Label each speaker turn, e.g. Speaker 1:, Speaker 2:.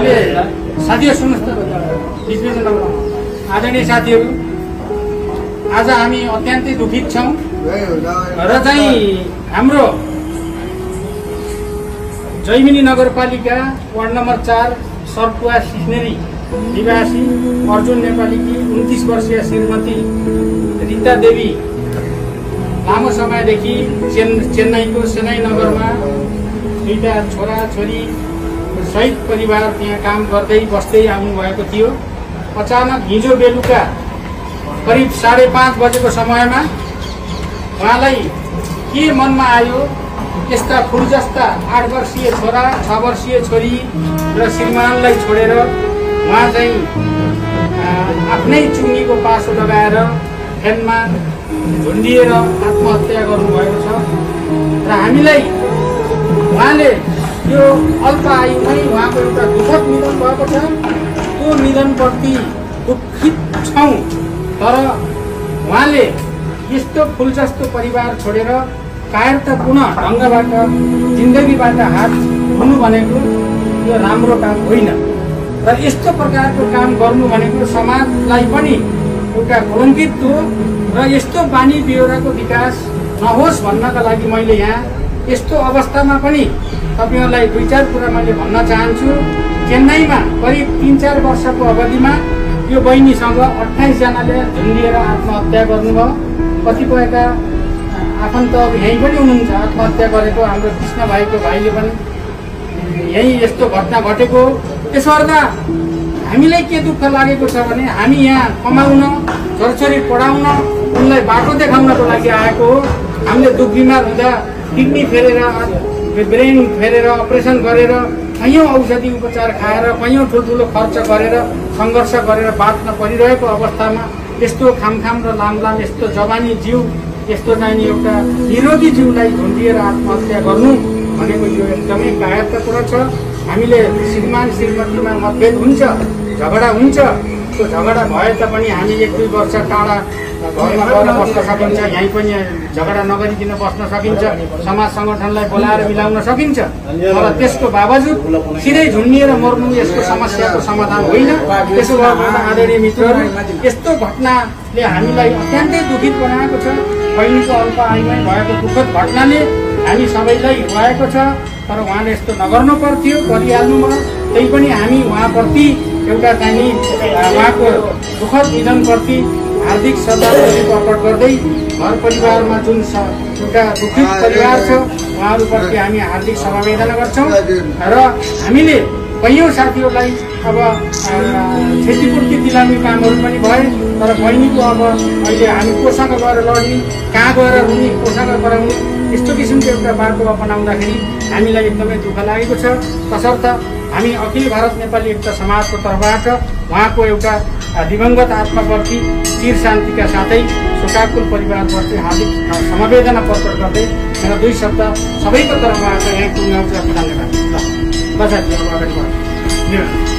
Speaker 1: हामीले साथीहरू सुन्नुहोस् त, बिचबिच नगरौँ। आदरणीय साथीहरू, आज हामी अत्यन्तै दुखित छौँ र चाहिँ हाम्रो जैमिनी नगरपालिका वार्ड नम्बर 4 सर्पुवा सिस्नेरी निवासी अर्जुन नेपालीकी 29 वर्षीय श्रीमती रीता देवी लामो समयदेखि चेन्नईको सेनाई नगरमा दुईटा छोरा छोरी सहित परिवार त्यहाँ काम गर्दै बस्दै आउनुभएको थियो। अचानक हिजो बेलुका करिब 5:30 बजेको समयमा उहाँलाई के मनमा आयो, यस्ता फुलजस्ता 8 वर्षीय छोरा 6 वर्षीय छोरी र श्रीमानलाई छोडेर उहाँ चाहिँ आफ्नै चुङ्गीको पासो लगाएर फ्यानमा झुन्डिएर आत्महत्या गर्नुभएको छ। र हामीलाई उहाँले यो अल्प आयुमै उहाँको एउटा दुःखद निधन भएको छ। त्यो निधनप्रति दुखित छौँ, तर उहाँले यस्तो फुलजस्तो परिवार छोडेर कायरतापूर्ण ढङ्गबाट जिन्दगीबाट हात धुनु भनेको यो राम्रो काम होइन र यस्तो प्रकारको काम गर्नु भनेको समाजलाई पनि एउटा कलङ्कित हो र यस्तो बानी बेहोराको विकास नहोस् भन्नका लागि मैले यहाँ यस्तो अवस्थामा पनि तपाईहरुलाई 2-4 कुरा मैले भन्न चाहन्छु। चेन्नईमा करिब 3-4 वर्षको अवधिमा यो बहिनीसँग 28 जनाले झुन्डिएर आत्महत्या गर्नुभयो। कतिपयका आफन्त यहीँ पनि हुनुहुन्छ, आत्महत्या गरेको हाम्रो कृष्ण भाइको भाइले पनि यही यस्तो घटना घटेको। त्यसो गर्दा हामीलाई के दुःख लागेको छ भने हामी यहाँ कमाउन, छोरछोरी पढाउन, उनलाई बाटो देखाउनको लागि आएको हो। हामीले दुख बिमार हुँदा किडनी फेरेर, ब्रेन फेरेर, अपरेसन गरेर, कैयौं औषधि उपचार खाएर, कैयौं ठुल्ठुलो खर्च गरेर, सङ्घर्ष गरेर बाँच्न परिरहेको अवस्थामा यस्तो खामखाम र लामलाम यस्तो जवानी जीव, यस्तो चाहिँ एउटा निरोगी जीवलाई झुन्डिएर आत्महत्या गर्नु भनेको यो एकदमै कायरता कुरा छ। हामीले श्रीमान श्रीमतीमा मतभेद हुन्छ, झगडा हुन्छ। त्यो झगडा भए तापनि हामी 1-2 वर्ष टाढा घरमा गएर बस्न सकिन्छ, यहीँ पनि झगडा नगरिकन बस्न सकिन्छ, समाज सङ्गठनलाई बोलाएर मिलाउन सकिन्छ। तर त्यसको बावजुद सिधै झुन्डिएर मर्नु यसको समस्याको समाधान होइन। त्यसो गर्दा आदरणीय मित्रहरू, यस्तो घटनाले हामीलाई अत्यन्तै दुखित बनाएको छ। बहिनीको अल्प आयुमै भएको दुःखद घटनाले हामी सबैलाई भएको छ, तर उहाँले यस्तो नगर्नु पर्थ्यो, गरिहाल्नुभयो। त्यही पनि हामी उहाँप्रति एउटा चाहिँ उहाँको दुःखद निधनप्रति हार्दिक श्रद्धाञ्जली अर्पण गर्दै घर परिवारमा जुन एउटा दुखित परिवार छ उहाँहरूप्रति हामी हार्दिक समवेदना गर्छौँ। र हामीले कैयौं साथीहरूलाई अब क्षतिपूर्ति दिलाउने कामहरू पनि भए, तर बहिनीको अब अहिले हामी कोसँग गएर लड्ने, कहाँ गएर रुने, कोसँग गराउने, यस्तो किसिमको एउटा बाटो अपनाउँदाखेरि हामीलाई एकदमै दुःख लागेको छ। तसर्थ हामी अखिल भारत नेपाली एकता समाजको तर्फबाट उहाँको एउटा दिवंगत आत्माप्रति चिर शान्तिका साथै शोकाकुल परिवारप्रति हार्दिक समवेदना प्रकट गर्दै मेरा 2 शब्द सबैको तर्फबाट यहाँ टुङ्गाउँछु। धन्यवाद। ल बस अगाडि बढ्नु।